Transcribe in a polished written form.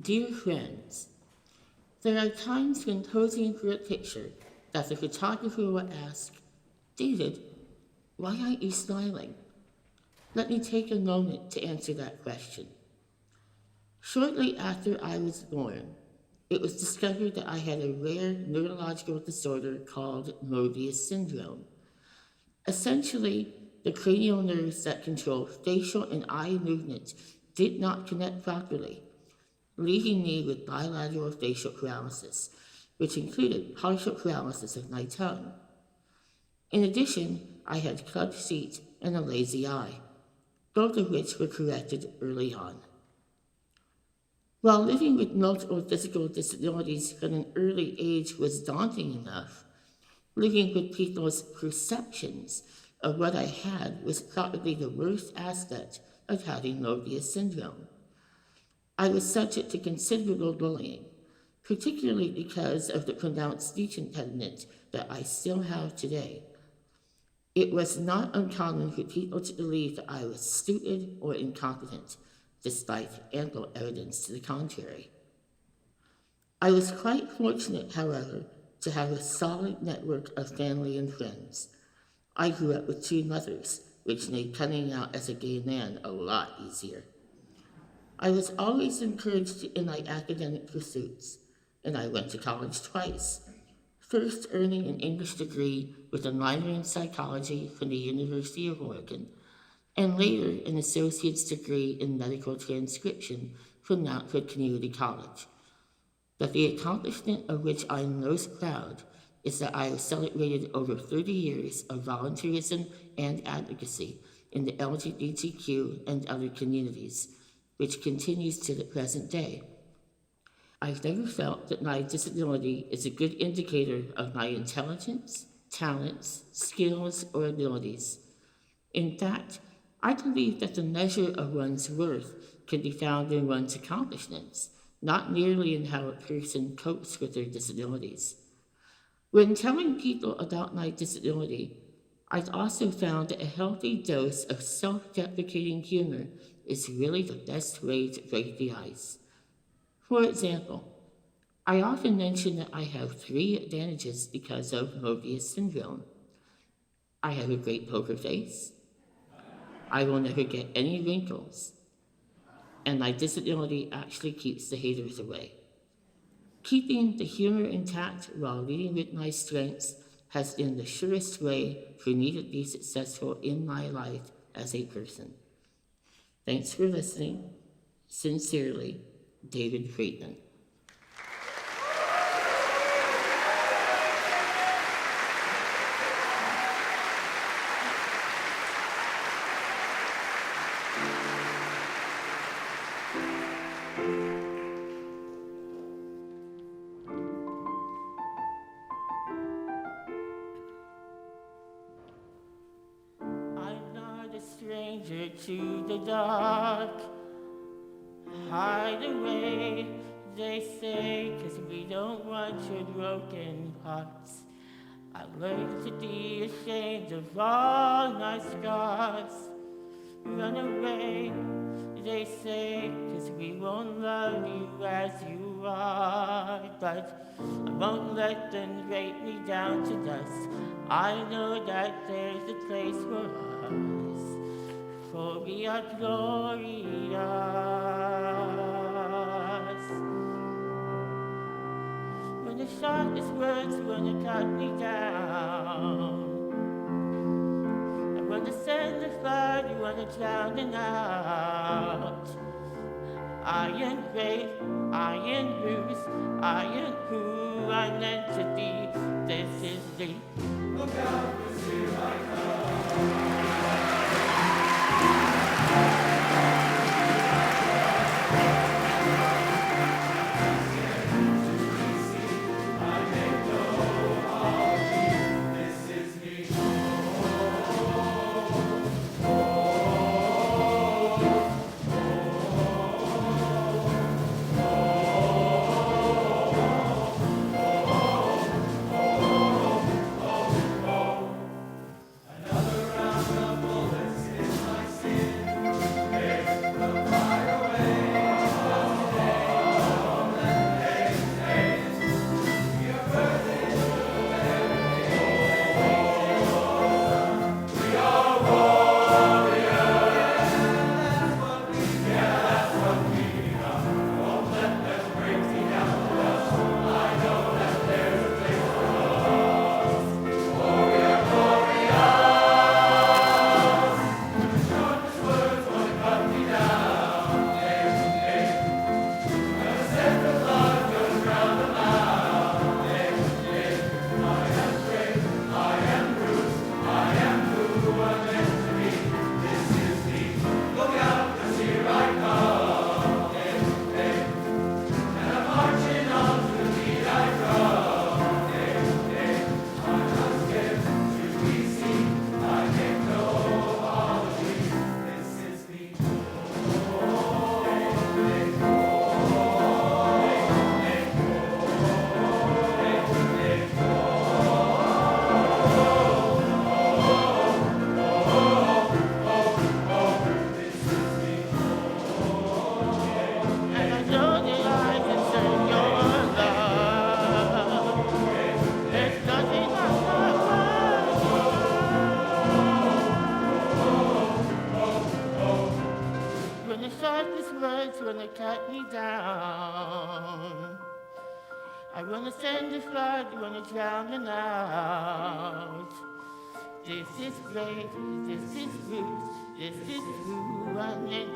Dear friends, there are times when posing for a picture that the photographer will ask, David, why aren't you smiling? Let me take a moment to answer that question. Shortly after I was born, it was discovered that I had a rare neurological disorder called Mobius syndrome. Essentially, the cranial nerves that control facial and eye movement did not connect properly, leaving me with bilateral facial paralysis, which included partial paralysis of my tongue. In addition, I had clubbed feet and a lazy eye, both of which were corrected early on. While living with multiple physical disabilities from an early age was daunting enough, living with people's perceptions of what I had was probably the worst aspect of having Mobius syndrome. I was subject to considerable bullying, particularly because of the pronounced speech impediment that I still have today. It was not uncommon for people to believe that I was stupid or incompetent, despite ample evidence to the contrary. I was quite fortunate, however, to have a solid network of family and friends. I grew up with two mothers, which made coming out as a gay man a lot easier. I was always encouraged in my academic pursuits, and I went to college twice, first earning an English degree with a minor in psychology from the University of Oregon, and later an associate's degree in medical transcription from Mount Hood Community College. But the accomplishment of which I am most proud is that I have celebrated over 30 years of volunteerism and advocacy in the LGBTQ and other communities, which continues to the present day. I've never felt that my disability is a good indicator of my intelligence, talents, skills, or abilities. In fact, I believe that the measure of one's worth can be found in one's accomplishments, not merely in how a person copes with their disabilities. When telling people about my disability, I've also found that a healthy dose of self-deprecating humor is really the best way to break the ice. For example, I often mention that I have 3 advantages because of Mobius syndrome. I have a great poker face, I will never get any wrinkles, and my disability actually keeps the haters away. Keeping the humor intact while leading with my strengths has been the surest way for me to be successful in my life as a person. Thanks for listening. Sincerely, David Freedman. Stranger to the dark, hide away, they say, 'cause we don't want your broken hearts. I learned to be ashamed of all my scars. Run away, they say, 'cause we won't love you as you are. But I won't let them break me down to dust. I know that there's a place for us, for we are glorious. When the sharpest words wanna cut me down, and when the sand of flood you wanna drown it out, I am great, I am bruised, I am who I'm meant to be. This is the look out, 'cause here I come. Another round of bullets. the sharpest words wanna cut me down. I wanna send a flood, wanna drown me out. This is great, this is roots, this is who I'm meant